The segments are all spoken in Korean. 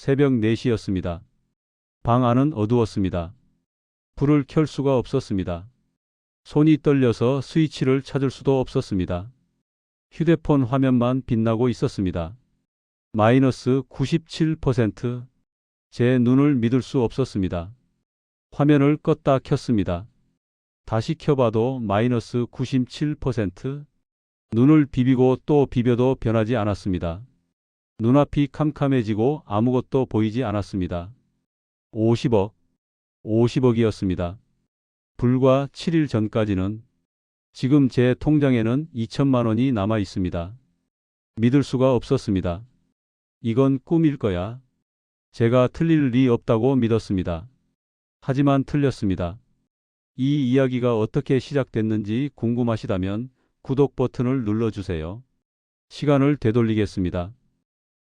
새벽 4시였습니다. 방 안은 어두웠습니다. 불을 켤 수가 없었습니다. 손이 떨려서 스위치를 찾을 수도 없었습니다. 휴대폰 화면만 빛나고 있었습니다. 마이너스 97%. 제 눈을 믿을 수 없었습니다. 화면을 껐다 켰습니다. 다시 켜봐도 마이너스 97%. 눈을 비비고 또 비벼도 변하지 않았습니다. 눈앞이 캄캄해지고 아무것도 보이지 않았습니다. 50억. 50억이었습니다. 불과 7일 전까지는. 지금 제 통장에는 2천만 원이 남아 있습니다. 믿을 수가 없었습니다. 이건 꿈일 거야. 제가 틀릴 리 없다고 믿었습니다. 하지만 틀렸습니다. 이 이야기가 어떻게 시작됐는지 궁금하시다면 구독 버튼을 눌러주세요. 시간을 되돌리겠습니다.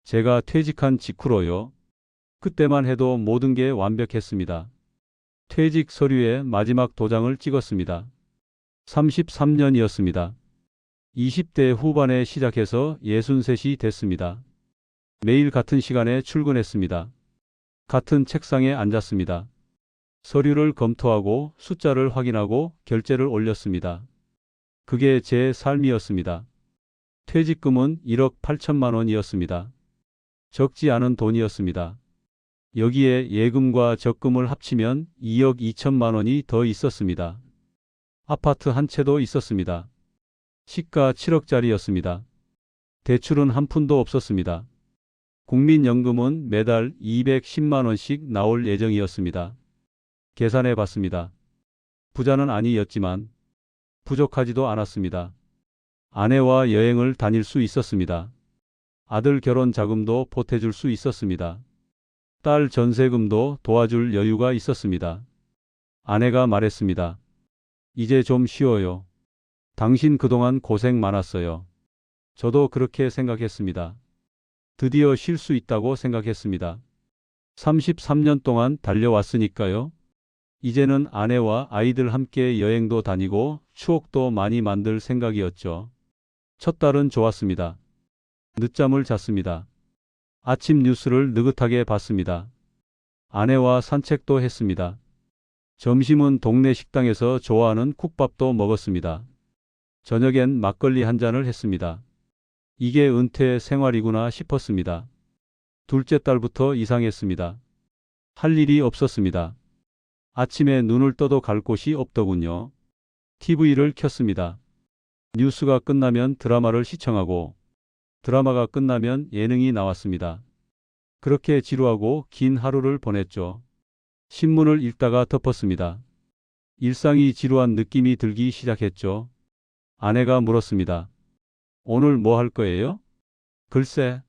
제가 퇴직한 직후로요. 그때만 해도 모든 게 완벽했습니다. 퇴직 서류에 마지막 도장을 찍었습니다. 33년이었습니다. 20대 후반에 시작해서 63이 됐습니다. 매일 같은 시간에 출근했습니다. 같은 책상에 앉았습니다. 서류를 검토하고 숫자를 확인하고 결제를 올렸습니다. 그게 제 삶이었습니다. 퇴직금은 1억 8천만 원이었습니다. 적지 않은 돈이었습니다. 여기에 예금과 적금을 합치면 2억 2천만 원이 더 있었습니다. 아파트 한 채도 있었습니다. 시가 7억짜리였습니다. 대출은 한 푼도 없었습니다. 국민연금은 매달 210만 원씩 나올 예정이었습니다. 계산해 봤습니다. 부자는 아니었지만 부족하지도 않았습니다. 아내와 여행을 다닐 수 있었습니다. 아들 결혼 자금도 보태줄 수 있었습니다. 딸 전세금도 도와줄 여유가 있었습니다. 아내가 말했습니다. 이제 좀 쉬어요. 당신 그동안 고생 많았어요. 저도 그렇게 생각했습니다. 드디어 쉴 수 있다고 생각했습니다. 33년 동안 달려왔으니까요. 이제는 아내와 아이들 함께 여행도 다니고 추억도 많이 만들 생각이었죠. 첫 달은 좋았습니다. 늦잠을 잤습니다. 아침 뉴스를 느긋하게 봤습니다. 아내와 산책도 했습니다. 점심은 동네 식당에서 좋아하는 국밥도 먹었습니다. 저녁엔 막걸리 한 잔을 했습니다. 이게 은퇴 생활이구나 싶었습니다. 둘째 딸부터 이상했습니다. 할 일이 없었습니다. 아침에 눈을 떠도 갈 곳이 없더군요. TV를 켰습니다. 뉴스가 끝나면 드라마를 시청하고 드라마가 끝나면 예능이 나왔습니다. 그렇게 지루하고 긴 하루를 보냈죠. 신문을 읽다가 덮었습니다. 일상이 지루한 느낌이 들기 시작했죠. 아내가 물었습니다. 오늘 뭐 할 거예요? 글쎄,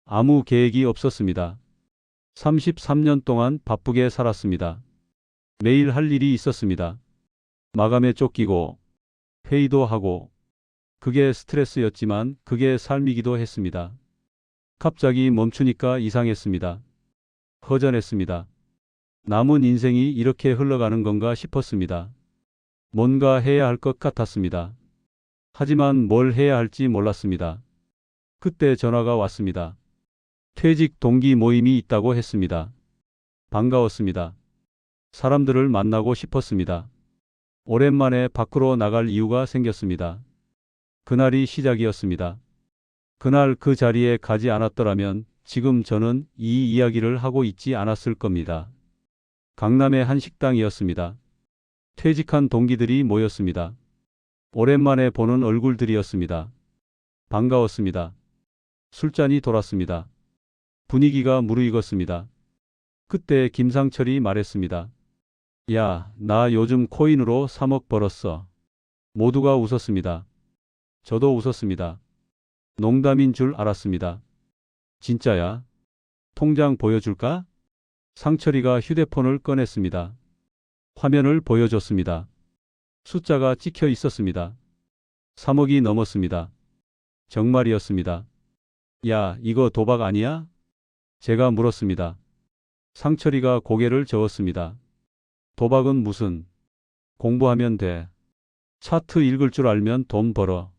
아무 계획이 없었습니다. 33년 동안 바쁘게 살았습니다. 매일 할 일이 있었습니다. 마감에 쫓기고 회의도 하고 그게 스트레스였지만 그게 삶이기도 했습니다. 갑자기 멈추니까 이상했습니다. 허전했습니다. 남은 인생이 이렇게 흘러가는 건가 싶었습니다. 뭔가 해야 할 것 같았습니다. 하지만 뭘 해야 할지 몰랐습니다. 그때 전화가 왔습니다. 퇴직 동기 모임이 있다고 했습니다. 반가웠습니다. 사람들을 만나고 싶었습니다. 오랜만에 밖으로 나갈 이유가 생겼습니다. 그날이 시작이었습니다. 그날 그 자리에 가지 않았더라면 지금 저는 이 이야기를 하고 있지 않았을 겁니다. 강남의 한 식당이었습니다. 퇴직한 동기들이 모였습니다. 오랜만에 보는 얼굴들이었습니다. 반가웠습니다. 술잔이 돌았습니다. 분위기가 무르익었습니다. 그때 김상철이 말했습니다. 야, 나 요즘 코인으로 3억 벌었어. 모두가 웃었습니다. 저도 웃었습니다. 농담인 줄 알았습니다. 진짜야? 통장 보여줄까? 상철이가 휴대폰을 꺼냈습니다. 화면을 보여줬습니다. 숫자가 찍혀 있었습니다. 3억이 넘었습니다. 정말이었습니다. 야, 이거 도박 아니야? 제가 물었습니다. 상철이가 고개를 저었습니다. 도박은 무슨? 공부하면 돼. 차트 읽을 줄 알면 돈 벌어.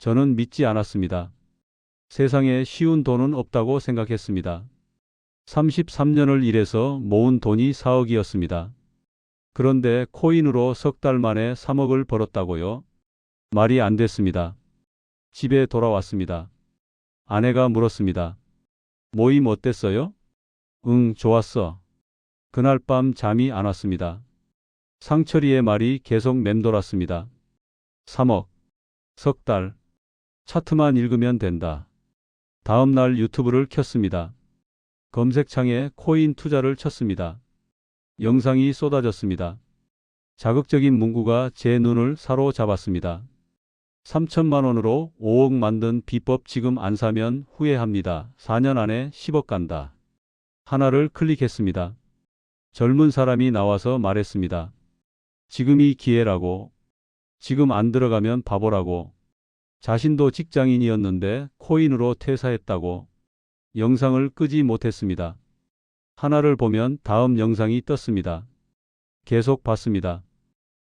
저는 믿지 않았습니다. 세상에 쉬운 돈은 없다고 생각했습니다. 33년을 일해서 모은 돈이 4억이었습니다. 그런데 코인으로 석 달 만에 3억을 벌었다고요? 말이 안 됐습니다. 집에 돌아왔습니다. 아내가 물었습니다. 모임 어땠어요? 응, 좋았어. 그날 밤 잠이 안 왔습니다. 상철이의 말이 계속 맴돌았습니다. 3억, 석 달, 차트만 읽으면 된다. 다음 날 유튜브를 켰습니다. 검색창에 코인 투자를 쳤습니다. 영상이 쏟아졌습니다. 자극적인 문구가 제 눈을 사로잡았습니다. 3천만 원으로 5억 만든 비법 지금 안 사면 후회합니다. 4년 안에 10억 간다. 하나를 클릭했습니다. 젊은 사람이 나와서 말했습니다. 지금이 기회라고. 지금 안 들어가면 바보라고. 자신도 직장인이었는데 코인으로 퇴사했다고. 영상을 끄지 못했습니다. 하나를 보면 다음 영상이 떴습니다. 계속 봤습니다.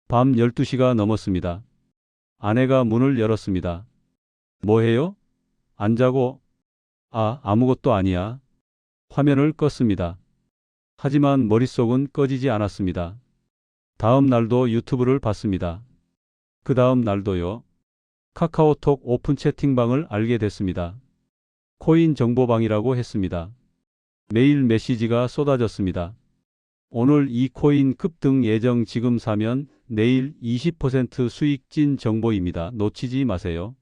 밤 12시가 넘었습니다. 아내가 문을 열었습니다. 뭐 해요? 안 자고? 아무것도 아니야. 화면을 껐습니다. 하지만 머릿속은 꺼지지 않았습니다. 다음 날도 유튜브를 봤습니다. 그 다음 날도요. 카카오톡 오픈 채팅방을 알게 됐습니다. 코인 정보방이라고 했습니다. 매일 메시지가 쏟아졌습니다. 오늘 이 코인 급등 예정 지금 사면 내일 20% 수익 찐 정보입니다. 놓치지 마세요.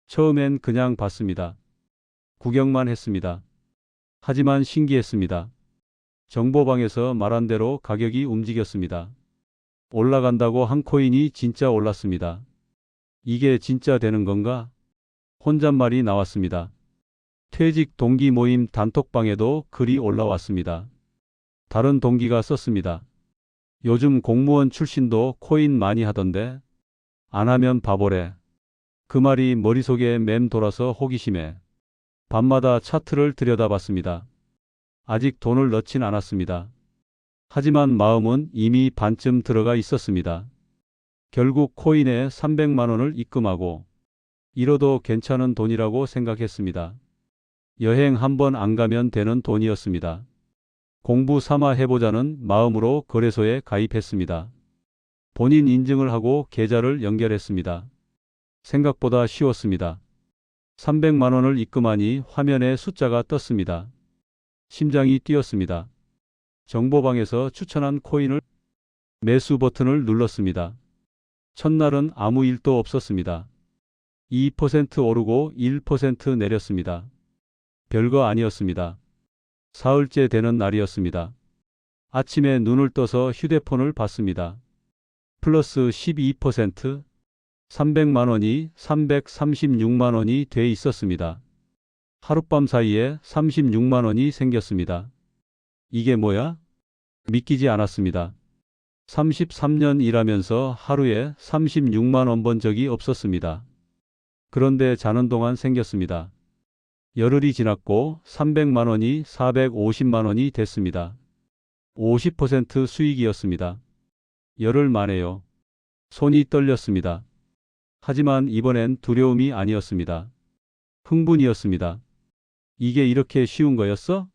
처음엔 그냥 봤습니다. 구경만 했습니다. 하지만 신기했습니다. 정보방에서 말한 대로 가격이 움직였습니다. 올라간다고 한 코인이 진짜 올랐습니다. 이게 진짜 되는 건가? 혼잣말이 나왔습니다. 퇴직 동기 모임 단톡방에도 글이 올라왔습니다. 다른 동기가 썼습니다. 요즘 공무원 출신도 코인 많이 하던데 안 하면 바보래. 그 말이 머릿속에 맴돌아서 호기심에 밤마다 차트를 들여다봤습니다. 아직 돈을 넣진 않았습니다. 하지만 마음은 이미 반쯤 들어가 있었습니다. 결국 코인에 300만 원을 입금하고 잃어도 괜찮은 돈이라고 생각했습니다. 여행 한 번 안 가면 되는 돈이었습니다. 공부 삼아 해보자는 마음으로 거래소에 가입했습니다. 본인 인증을 하고 계좌를 연결했습니다. 생각보다 쉬웠습니다. 300만 원을 입금하니 화면에 숫자가 떴습니다. 심장이 뛰었습니다. 정보방에서 추천한 코인을 매수 버튼을 눌렀습니다. 첫날은 아무 일도 없었습니다. 2% 오르고 1% 내렸습니다. 별거 아니었습니다. 사흘째 되는 날이었습니다. 아침에 눈을 떠서 휴대폰을 봤습니다. 플러스 12%, 300만 원이 336만 원이 돼 있었습니다. 하룻밤 사이에 36만 원이 생겼습니다. 이게 뭐야? 믿기지 않았습니다. 33년 일하면서 하루에 36만 원 번 적이 없었습니다. 그런데 자는 동안 생겼습니다. 열흘이 지났고 300만 원이 450만 원이 됐습니다. 50% 수익이었습니다. 열흘 만에요. 손이 떨렸습니다. 하지만 이번엔 두려움이 아니었습니다. 흥분이었습니다. 이게 이렇게 쉬운 거였어?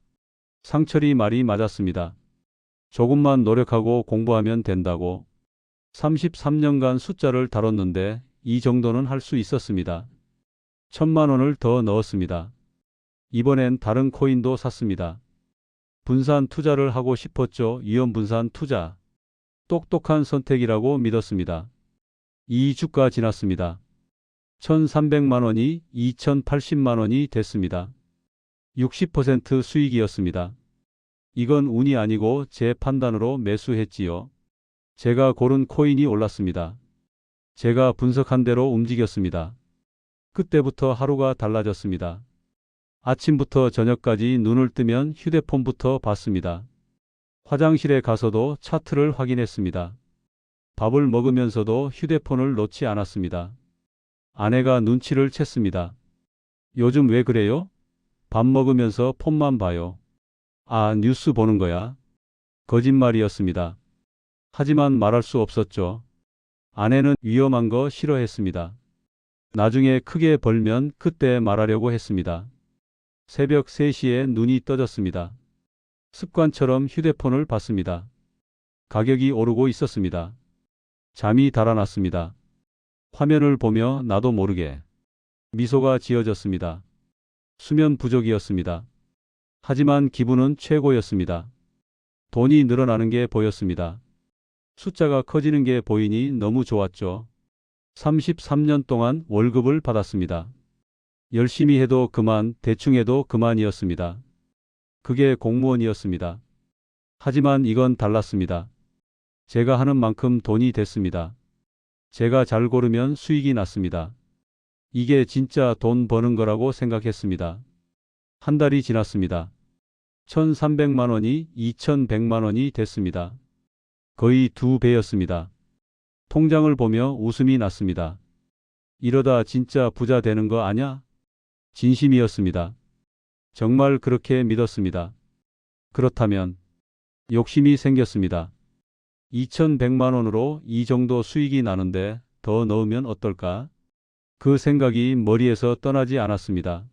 상철이 말이 맞았습니다. 조금만 노력하고 공부하면 된다고. 33년간 숫자를 다뤘는데 이 정도는 할 수 있었습니다. 1,000만 원을 더 넣었습니다. 이번엔 다른 코인도 샀습니다. 분산 투자를 하고 싶었죠. 위험분산 투자. 똑똑한 선택이라고 믿었습니다. 2주가 지났습니다. 1,300만 원이 2,080만 원이 됐습니다. 60% 수익이었습니다. 이건 운이 아니고 제 판단으로 매수했지요. 제가 고른 코인이 올랐습니다. 제가 분석한 대로 움직였습니다. 그때부터 하루가 달라졌습니다. 아침부터 저녁까지 눈을 뜨면 휴대폰부터 봤습니다. 화장실에 가서도 차트를 확인했습니다. 밥을 먹으면서도 휴대폰을 놓지 않았습니다. 아내가 눈치를 챘습니다. 요즘 왜 그래요? 밥 먹으면서 폰만 봐요. 뉴스 보는 거야. 거짓말이었습니다. 하지만 말할 수 없었죠. 아내는 위험한 거 싫어했습니다. 나중에 크게 벌면 그때 말하려고 했습니다. 새벽 3시에 눈이 떠졌습니다. 습관처럼 휴대폰을 봤습니다. 가격이 오르고 있었습니다. 잠이 달아났습니다. 화면을 보며 나도 모르게 미소가 지어졌습니다. 수면 부족이었습니다. 하지만 기분은 최고였습니다. 돈이 늘어나는 게 보였습니다. 숫자가 커지는 게 보이니 너무 좋았죠. 33년 동안 월급을 받았습니다. 열심히 해도 그만, 대충 해도 그만이었습니다. 그게 공무원이었습니다. 하지만 이건 달랐습니다. 제가 하는 만큼 돈이 됐습니다. 제가 잘 고르면 수익이 났습니다. 이게 진짜 돈 버는 거라고 생각했습니다. 한 달이 지났습니다. 1,300만 원이 2,100만 원이 됐습니다. 거의 2배였습니다. 통장을 보며 웃음이 났습니다. 이러다 진짜 부자 되는 거 아냐? 진심이었습니다. 정말 그렇게 믿었습니다. 그렇다면 욕심이 생겼습니다. 2,100만 원으로 이 정도 수익이 나는데 더 넣으면 어떨까? 그 생각이 머리에서 떠나지 않았습니다.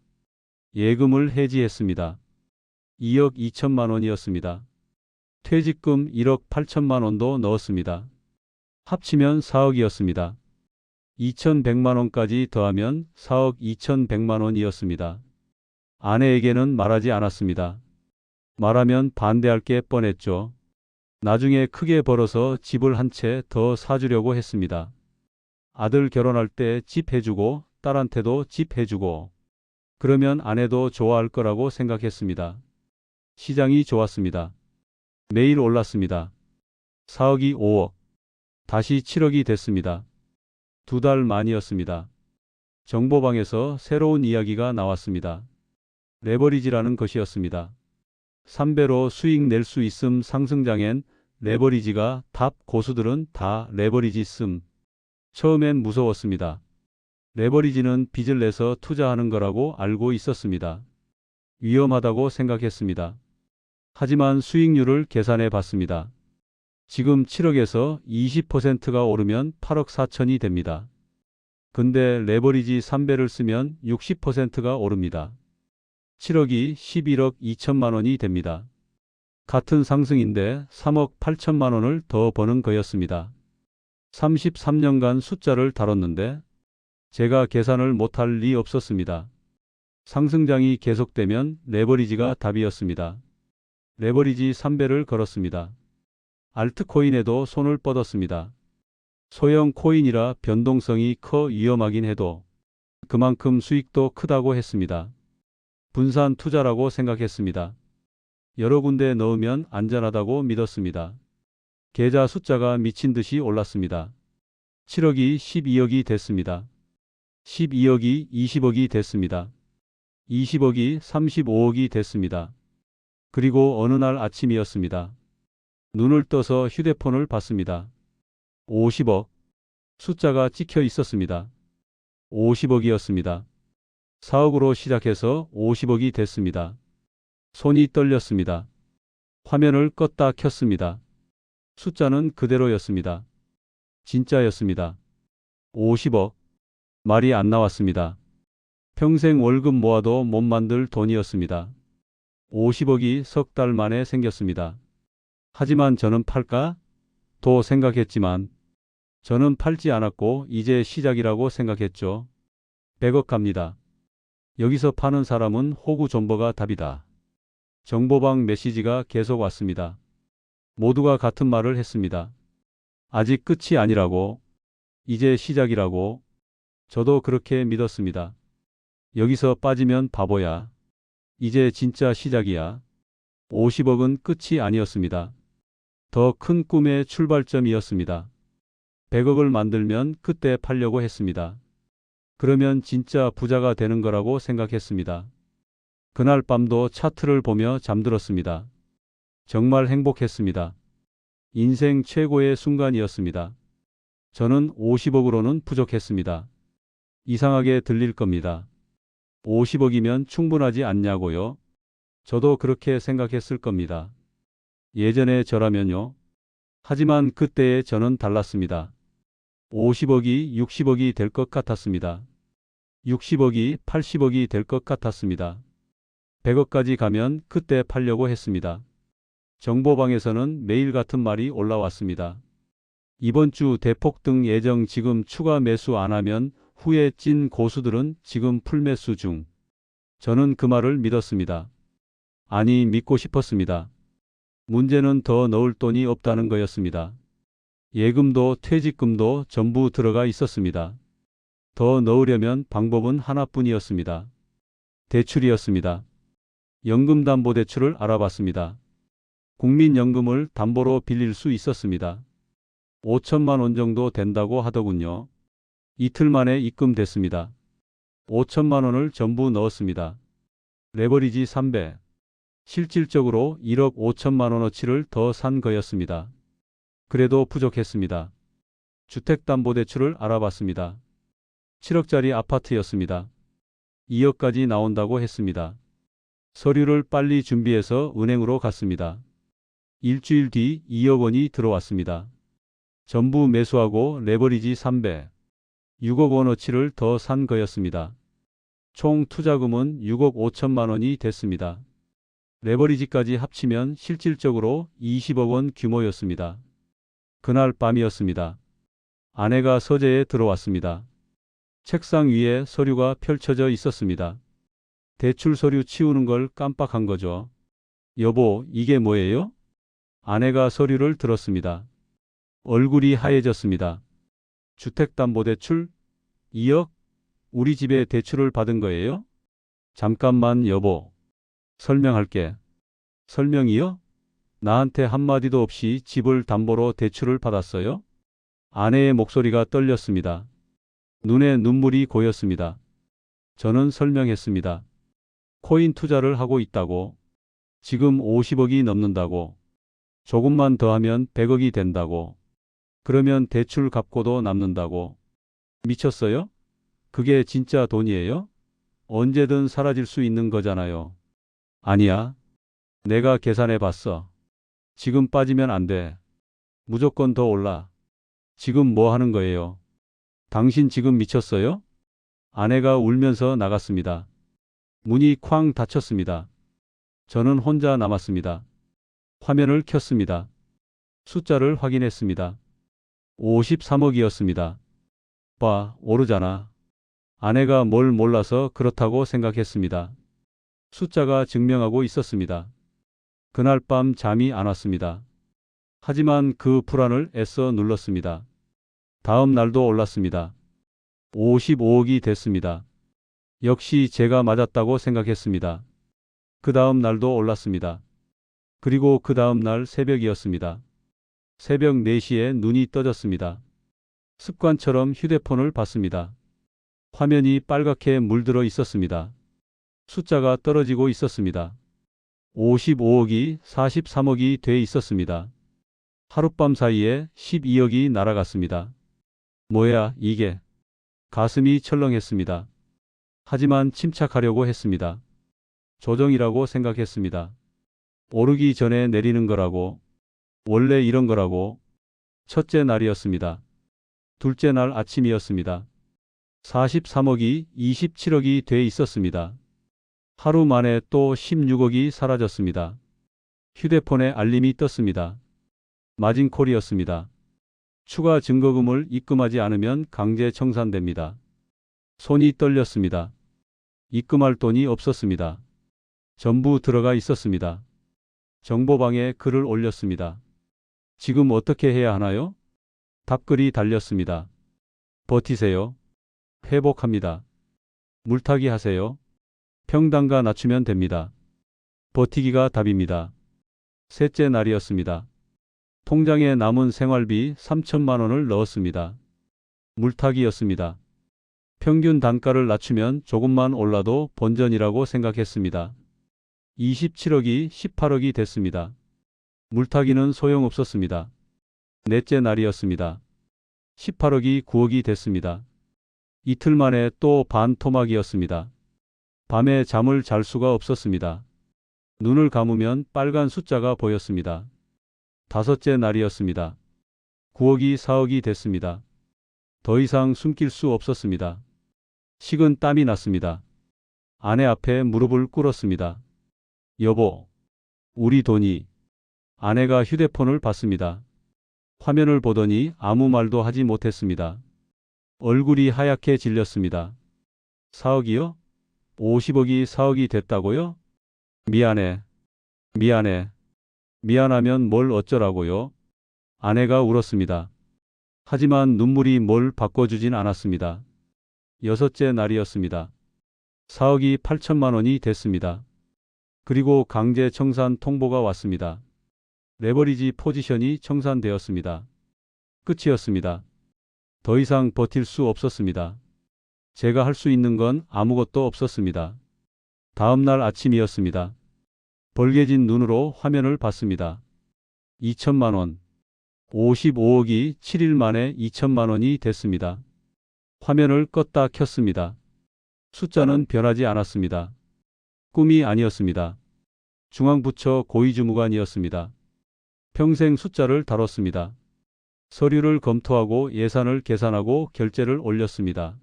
예금을 해지했습니다. 2억 2천만 원이었습니다. 퇴직금 1억 8천만 원도 넣었습니다. 합치면 4억이었습니다. 2,100만 원까지 더하면 4억 2,100만 원이었습니다. 아내에게는 말하지 않았습니다. 말하면 반대할 게 뻔했죠. 나중에 크게 벌어서 집을 한 채 더 사주려고 했습니다. 아들 결혼할 때 집 해주고 딸한테도 집 해주고 그러면 아내도 좋아할 거라고 생각했습니다. 시장이 좋았습니다. 매일 올랐습니다. 4억이 5억, 다시 7억이 됐습니다. 2달 만이었습니다. 정보방에서 새로운 이야기가 나왔습니다. 레버리지라는 것이었습니다. 3배로 수익 낼 수 있음. 상승장엔 레버리지가 탑. 고수들은 다 레버리지 씀. 처음엔 무서웠습니다. 레버리지는 빚을 내서 투자하는 거라고 알고 있었습니다. 위험하다고 생각했습니다. 하지만 수익률을 계산해 봤습니다. 지금 7억에서 20%가 오르면 8억 4천이 됩니다. 근데 레버리지 3배를 쓰면 60%가 오릅니다. 7억이 11억 2천만 원이 됩니다. 같은 상승인데 3억 8천만 원을 더 버는 거였습니다. 33년간 숫자를 다뤘는데 제가 계산을 못할 리 없었습니다. 상승장이 계속되면 레버리지가 답이었습니다. 레버리지 3배를 걸었습니다. 알트코인에도 손을 뻗었습니다. 소형 코인이라 변동성이 커 위험하긴 해도 그만큼 수익도 크다고 했습니다. 분산 투자라고 생각했습니다. 여러 군데 넣으면 안전하다고 믿었습니다. 계좌 숫자가 미친 듯이 올랐습니다. 7억이 12억이 됐습니다. 12억이 20억이 됐습니다. 20억이 35억이 됐습니다. 그리고 어느 날 아침이었습니다. 눈을 떠서 휴대폰을 봤습니다. 50억. 숫자가 찍혀 있었습니다. 50억이었습니다. 4억으로 시작해서 50억이 됐습니다. 손이 떨렸습니다. 화면을 껐다 켰습니다. 숫자는 그대로였습니다. 진짜였습니다. 50억. 말이 안 나왔습니다. 평생 월급 모아도 못 만들 돈이었습니다. 50억이 석 달 만에 생겼습니다. 하지만 저는 팔까? 도 생각했지만 저는 팔지 않았고 이제 시작이라고 생각했죠. 100억 갑니다. 여기서 파는 사람은 호구 존버가 답이다. 정보방 메시지가 계속 왔습니다. 모두가 같은 말을 했습니다. 아직 끝이 아니라고. 이제 시작이라고. 저도 그렇게 믿었습니다. 여기서 빠지면 바보야. 이제 진짜 시작이야. 50억은 끝이 아니었습니다. 더 큰 꿈의 출발점이었습니다. 100억을 만들면 그때 팔려고 했습니다. 그러면 진짜 부자가 되는 거라고 생각했습니다. 그날 밤도 차트를 보며 잠들었습니다. 정말 행복했습니다. 인생 최고의 순간이었습니다. 저는 50억으로는 부족했습니다. 이상하게 들릴 겁니다. 50억이면 충분하지 않냐고요? 저도 그렇게 생각했을 겁니다. 예전에 저라면요. 하지만 그때의 저는 달랐습니다. 50억이 60억이 될 것 같았습니다. 60억이 80억이 될 것 같았습니다. 100억까지 가면 그때 팔려고 했습니다. 정보방에서는 매일 같은 말이 올라왔습니다. 이번 주 대폭등 예정. 지금 추가 매수 안 하면 후에 찐 고수들은 지금 풀매수 중. 저는 그 말을 믿었습니다. 아니, 믿고 싶었습니다. 문제는 더 넣을 돈이 없다는 거였습니다. 예금도 퇴직금도 전부 들어가 있었습니다. 더 넣으려면 방법은 하나뿐이었습니다. 대출이었습니다. 연금담보대출을 알아봤습니다. 국민연금을 담보로 빌릴 수 있었습니다. 5천만 원 정도 된다고 하더군요. 이틀 만에 입금됐습니다. 5천만 원을 전부 넣었습니다. 레버리지 3배. 실질적으로 1억 5천만 원어치를 더 산 거였습니다. 그래도 부족했습니다. 주택담보대출을 알아봤습니다. 7억짜리 아파트였습니다. 2억까지 나온다고 했습니다. 서류를 빨리 준비해서 은행으로 갔습니다. 일주일 뒤 2억 원이 들어왔습니다. 전부 매수하고 레버리지 3배, 6억 원어치를 더 산 거였습니다. 총 투자금은 6억 5천만 원이 됐습니다. 레버리지까지 합치면 실질적으로 20억 원 규모였습니다. 그날 밤이었습니다. 아내가 서재에 들어왔습니다. 책상 위에 서류가 펼쳐져 있었습니다. 대출 서류 치우는 걸 깜빡한 거죠. 여보, 이게 뭐예요? 아내가 서류를 들었습니다. 얼굴이 하얘졌습니다. 주택담보대출 2억? 우리 집에 대출을 받은 거예요? 잠깐만 여보. 설명할게. 설명이요? 나한테 한마디도 없이 집을 담보로 대출을 받았어요? 아내의 목소리가 떨렸습니다. 눈에 눈물이 고였습니다. 저는 설명했습니다. 코인 투자를 하고 있다고. 지금 50억이 넘는다고. 조금만 더 하면 100억이 된다고. 그러면 대출 갚고도 남는다고. 미쳤어요? 그게 진짜 돈이에요? 언제든 사라질 수 있는 거잖아요. 아니야. 내가 계산해 봤어. 지금 빠지면 안 돼. 무조건 더 올라. 지금 뭐 하는 거예요? 당신 지금 미쳤어요? 아내가 울면서 나갔습니다. 문이 쾅 닫혔습니다. 저는 혼자 남았습니다. 화면을 켰습니다. 숫자를 확인했습니다. 53억이었습니다. 봐, 오르잖아. 아내가 뭘 몰라서 그렇다고 생각했습니다. 숫자가 증명하고 있었습니다. 그날 밤 잠이 안 왔습니다. 하지만 그 불안을 애써 눌렀습니다. 다음 날도 올랐습니다. 55억이 됐습니다. 역시 제가 맞았다고 생각했습니다. 그 다음 날도 올랐습니다. 그리고 그 다음 날 새벽이었습니다. 새벽 4시에 눈이 떠졌습니다. 습관처럼 휴대폰을 봤습니다. 화면이 빨갛게 물들어 있었습니다. 숫자가 떨어지고 있었습니다. 55억이 43억이 돼 있었습니다. 하룻밤 사이에 12억이 날아갔습니다. 뭐야, 이게. 가슴이 철렁했습니다. 하지만 침착하려고 했습니다. 조정이라고 생각했습니다. 오르기 전에 내리는 거라고. 원래 이런 거라고. 첫째 날이었습니다. 둘째 날 아침이었습니다. 43억이 27억이 돼 있었습니다. 하루 만에 또 16억이 사라졌습니다. 휴대폰에 알림이 떴습니다. 마진콜이었습니다. 추가 증거금을 입금하지 않으면 강제 청산됩니다. 손이 떨렸습니다. 입금할 돈이 없었습니다. 전부 들어가 있었습니다. 정보방에 글을 올렸습니다. 지금 어떻게 해야 하나요? 답글이 달렸습니다. 버티세요. 회복합니다. 물타기 하세요. 평단가 낮추면 됩니다. 버티기가 답입니다. 셋째 날이었습니다. 통장에 남은 생활비 3천만 원을 넣었습니다. 물타기였습니다. 평균 단가를 낮추면 조금만 올라도 본전이라고 생각했습니다. 27억이 18억이 됐습니다. 물타기는 소용없었습니다. 넷째 날이었습니다. 18억이 9억이 됐습니다. 이틀 만에 또 반토막이었습니다. 밤에 잠을 잘 수가 없었습니다. 눈을 감으면 빨간 숫자가 보였습니다. 다섯째 날이었습니다. 9억이 4억이 됐습니다. 더 이상 숨길 수 없었습니다. 식은 땀이 났습니다. 아내 앞에 무릎을 꿇었습니다. 여보, 우리 돈이. 아내가 휴대폰을 봤습니다. 화면을 보더니 아무 말도 하지 못했습니다. 얼굴이 하얗게 질렸습니다. 4억이요? 50억이 4억이 됐다고요? 미안해. 미안해. 미안하면 뭘 어쩌라고요? 아내가 울었습니다. 하지만 눈물이 뭘 바꿔주진 않았습니다. 여섯째 날이었습니다. 4억이 8천만 원이 됐습니다. 그리고 강제 청산 통보가 왔습니다. 레버리지 포지션이 청산되었습니다. 끝이었습니다. 더 이상 버틸 수 없었습니다. 제가 할 수 있는 건 아무것도 없었습니다. 다음 날 아침이었습니다. 벌개진 눈으로 화면을 봤습니다. 2천만 원. 55억이 7일 만에 2천만 원이 됐습니다. 화면을 껐다 켰습니다. 숫자는 변하지 않았습니다. 꿈이 아니었습니다. 중앙부처 고위주무관이었습니다. 평생 숫자를 다뤘습니다. 서류를 검토하고 예산을 계산하고 결제를 올렸습니다.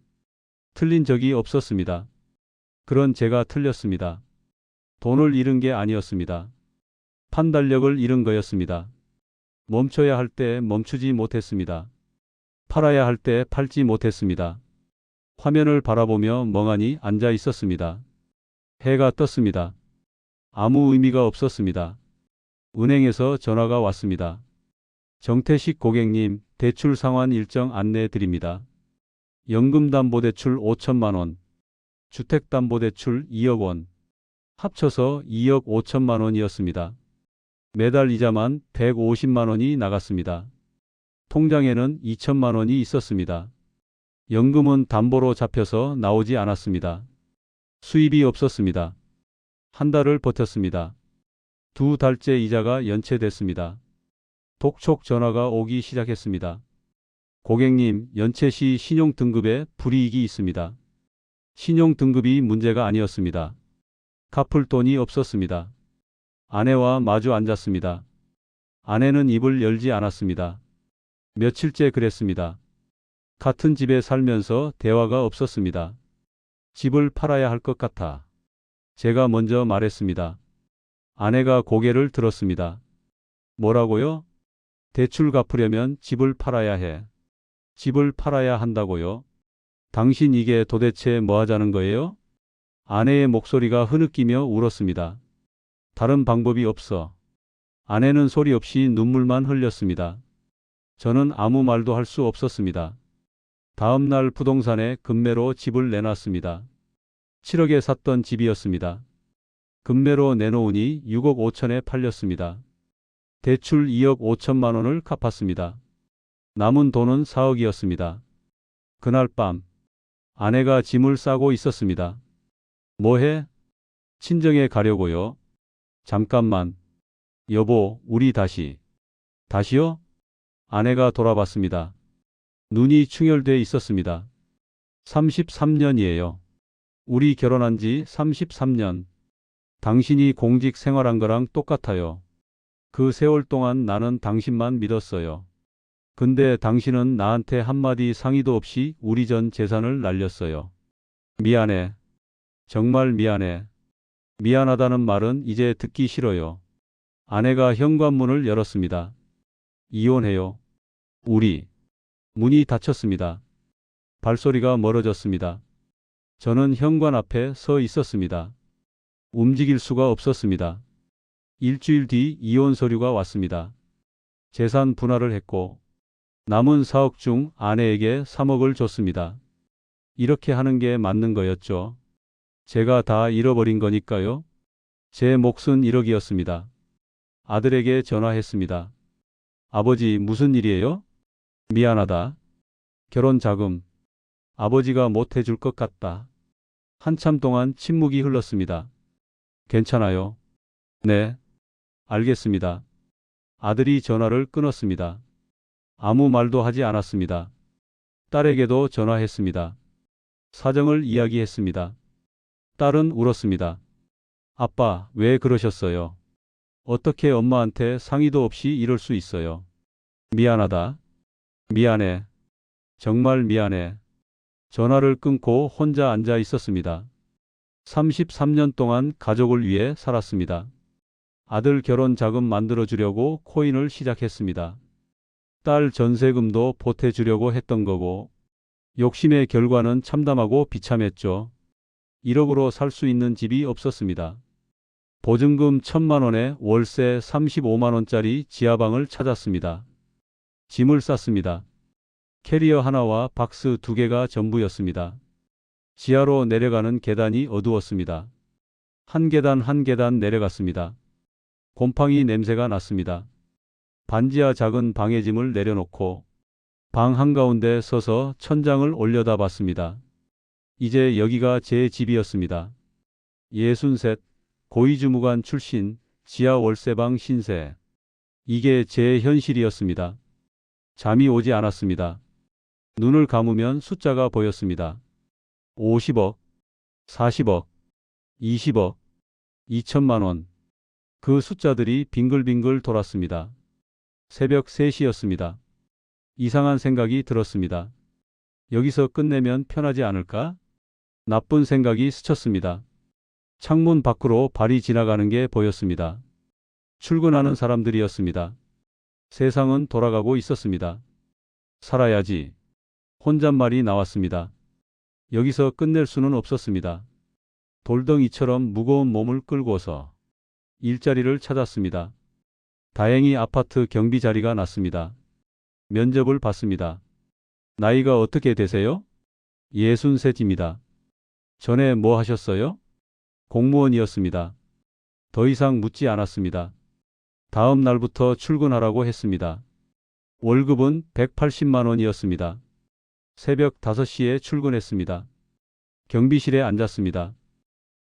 틀린 적이 없었습니다. 그런 제가 틀렸습니다. 돈을 잃은 게 아니었습니다. 판단력을 잃은 거였습니다. 멈춰야 할 때 멈추지 못했습니다. 팔아야 할 때 팔지 못했습니다. 화면을 바라보며 멍하니 앉아 있었습니다. 해가 떴습니다. 아무 의미가 없었습니다. 은행에서 전화가 왔습니다. 정태식 고객님, 대출 상환 일정 안내 드립니다. 연금담보대출 5천만 원, 주택담보대출 2억 원, 합쳐서 2억 5천만 원이었습니다. 매달 이자만 150만 원이 나갔습니다. 통장에는 2천만 원이 있었습니다. 연금은 담보로 잡혀서 나오지 않았습니다. 수입이 없었습니다. 한 달을 버텼습니다. 2달째 이자가 연체됐습니다. 독촉 전화가 오기 시작했습니다. 고객님, 연체 시 신용등급에 불이익이 있습니다. 신용등급이 문제가 아니었습니다. 갚을 돈이 없었습니다. 아내와 마주 앉았습니다. 아내는 입을 열지 않았습니다. 며칠째 그랬습니다. 같은 집에 살면서 대화가 없었습니다. 집을 팔아야 할 것 같아. 제가 먼저 말했습니다. 아내가 고개를 들었습니다. 뭐라고요? 대출 갚으려면 집을 팔아야 해. 집을 팔아야 한다고요? 당신 이게 도대체 뭐 하자는 거예요? 아내의 목소리가 흐느끼며 울었습니다. 다른 방법이 없어. 아내는 소리 없이 눈물만 흘렸습니다. 저는 아무 말도 할 수 없었습니다. 다음 날 부동산에 급매로 집을 내놨습니다. 7억에 샀던 집이었습니다. 급매로 내놓으니 6억 5천에 팔렸습니다. 대출 2억 5천만 원을 갚았습니다. 남은 돈은 4억이었습니다. 그날 밤 아내가 짐을 싸고 있었습니다. 뭐해? 친정에 가려고요. 잠깐만. 여보, 우리 다시. 다시요? 아내가 돌아봤습니다. 눈이 충혈돼 있었습니다. 33년이에요. 우리 결혼한 지 33년. 당신이 공직 생활한 거랑 똑같아요. 그 세월 동안 나는 당신만 믿었어요. 근데 당신은 나한테 한마디 상의도 없이 우리 전 재산을 날렸어요. 미안해. 정말 미안해. 미안하다는 말은 이제 듣기 싫어요. 아내가 현관문을 열었습니다. 이혼해요. 우리. 문이 닫혔습니다. 발소리가 멀어졌습니다. 저는 현관 앞에 서 있었습니다. 움직일 수가 없었습니다. 일주일 뒤 이혼 서류가 왔습니다. 재산 분할을 했고 남은 4억 중 아내에게 3억을 줬습니다. 이렇게 하는 게 맞는 거였죠. 제가 다 잃어버린 거니까요. 제 몫은 1억이었습니다. 아들에게 전화했습니다. 아버지, 무슨 일이에요? 미안하다. 결혼 자금. 아버지가 못 해줄 것 같다. 한참 동안 침묵이 흘렀습니다. 괜찮아요. 네. 알겠습니다. 아들이 전화를 끊었습니다. 아무 말도 하지 않았습니다. 딸에게도 전화했습니다. 사정을 이야기했습니다. 딸은 울었습니다. 아빠, 왜 그러셨어요? 어떻게 엄마한테 상의도 없이 이럴 수 있어요? 미안하다. 미안해. 정말 미안해. 전화를 끊고 혼자 앉아 있었습니다. 33년 동안 가족을 위해 살았습니다. 아들 결혼 자금 만들어 주려고 코인을 시작했습니다. 딸 전세금도 보태주려고 했던 거고, 욕심의 결과는 참담하고 비참했죠. 1억으로 살 수 있는 집이 없었습니다. 보증금 1,000만 원에 월세 35만 원짜리 지하방을 찾았습니다. 짐을 쌌습니다. 캐리어 하나와 박스 2개가 전부였습니다. 지하로 내려가는 계단이 어두웠습니다. 한 계단 한 계단 내려갔습니다. 곰팡이 냄새가 났습니다. 반지하 작은 방에 짐을 내려놓고 방 한가운데 서서 천장을 올려다봤습니다. 이제 여기가 제 집이었습니다. 63, 고위주무관 출신, 지하 월세방 신세. 이게 제 현실이었습니다. 잠이 오지 않았습니다. 눈을 감으면 숫자가 보였습니다. 50억, 40억, 20억, 2천만 원. 그 숫자들이 빙글빙글 돌았습니다. 새벽 3시였습니다. 이상한 생각이 들었습니다. 여기서 끝내면 편하지 않을까? 나쁜 생각이 스쳤습니다. 창문 밖으로 발이 지나가는 게 보였습니다. 출근하는 사람들이었습니다. 세상은 돌아가고 있었습니다. 살아야지. 혼잣말이 나왔습니다. 여기서 끝낼 수는 없었습니다. 돌덩이처럼 무거운 몸을 끌고서 일자리를 찾았습니다. 다행히 아파트 경비 자리가 났습니다. 면접을 봤습니다. 나이가 어떻게 되세요? 63입니다. 전에 뭐 하셨어요? 공무원이었습니다. 더 이상 묻지 않았습니다. 다음 날부터 출근하라고 했습니다. 월급은 180만 원이었습니다. 새벽 5시에 출근했습니다. 경비실에 앉았습니다.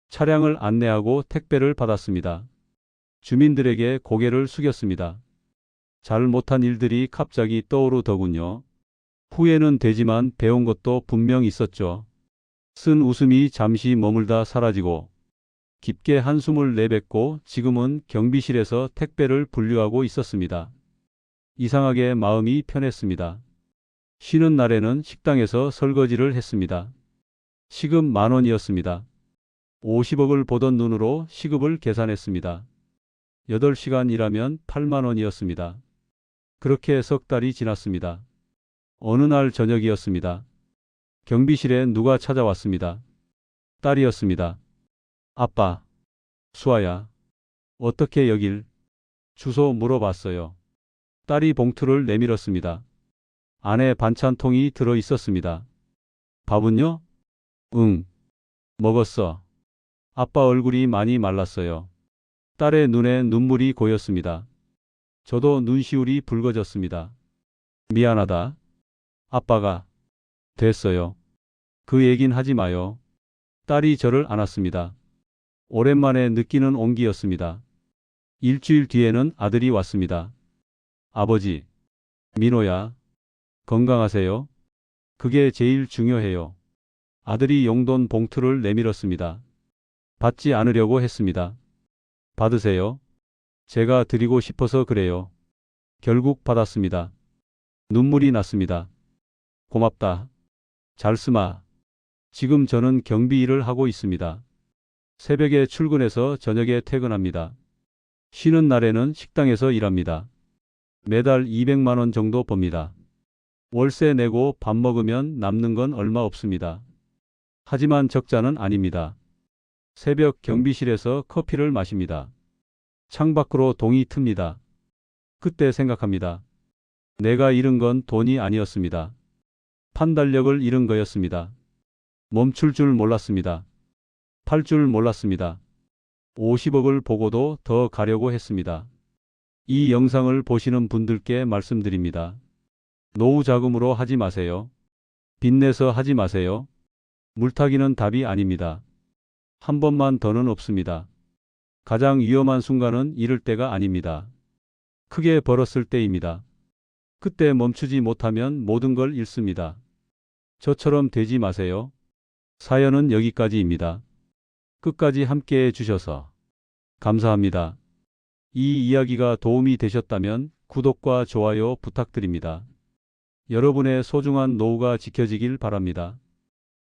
차량을 안내하고 택배를 받았습니다. 주민들에게 고개를 숙였습니다. 잘 못한 일들이 갑자기 떠오르더군요. 후회는 되지만 배운 것도 분명 있었죠. 쓴 웃음이 잠시 머물다 사라지고 깊게 한숨을 내뱉고 지금은 경비실에서 택배를 분류하고 있었습니다. 이상하게 마음이 편했습니다. 쉬는 날에는 식당에서 설거지를 했습니다. 시급 10,000원이었습니다. 50억을 보던 눈으로 시급을 계산했습니다. 8시간 일하면 8만 원이었습니다. 그렇게 석 달이 지났습니다. 어느 날 저녁이었습니다. 경비실에 누가 찾아왔습니다. 딸이었습니다. 아빠, 수아야, 어떻게 여길? 주소 물어봤어요. 딸이 봉투를 내밀었습니다. 안에 반찬통이 들어 있었습니다. 밥은요? 응, 먹었어. 아빠 얼굴이 많이 말랐어요. 딸의 눈에 눈물이 고였습니다. 저도 눈시울이 붉어졌습니다. 미안하다. 아빠가. 됐어요. 그 얘긴 하지 마요. 딸이 저를 안았습니다. 오랜만에 느끼는 온기였습니다. 일주일 뒤에는 아들이 왔습니다. 아버지, 민호야, 건강하세요? 그게 제일 중요해요. 아들이 용돈 봉투를 내밀었습니다. 받지 않으려고 했습니다. 받으세요. 제가 드리고 싶어서 그래요. 결국 받았습니다. 눈물이 났습니다. 고맙다. 잘 쓰마. 지금 저는 경비 일을 하고 있습니다. 새벽에 출근해서 저녁에 퇴근합니다. 쉬는 날에는 식당에서 일합니다. 매달 200만 원 정도 법니다. 월세 내고 밥 먹으면 남는 건 얼마 없습니다. 하지만 적자는 아닙니다. 새벽 경비실에서 커피를 마십니다. 창밖으로 동이 틉니다. 그때 생각합니다. 내가 잃은 건 돈이 아니었습니다. 판단력을 잃은 거였습니다. 멈출 줄 몰랐습니다. 팔 줄 몰랐습니다. 50억을 보고도 더 가려고 했습니다. 이 영상을 보시는 분들께 말씀드립니다. 노후 자금으로 하지 마세요. 빚내서 하지 마세요. 물타기는 답이 아닙니다. 한 번만 더는 없습니다. 가장 위험한 순간은 잃을 때가 아닙니다. 크게 벌었을 때입니다. 그때 멈추지 못하면 모든 걸 잃습니다. 저처럼 되지 마세요. 사연은 여기까지입니다. 끝까지 함께해 주셔서 감사합니다. 이 이야기가 도움이 되셨다면 구독과 좋아요 부탁드립니다. 여러분의 소중한 노후가 지켜지길 바랍니다.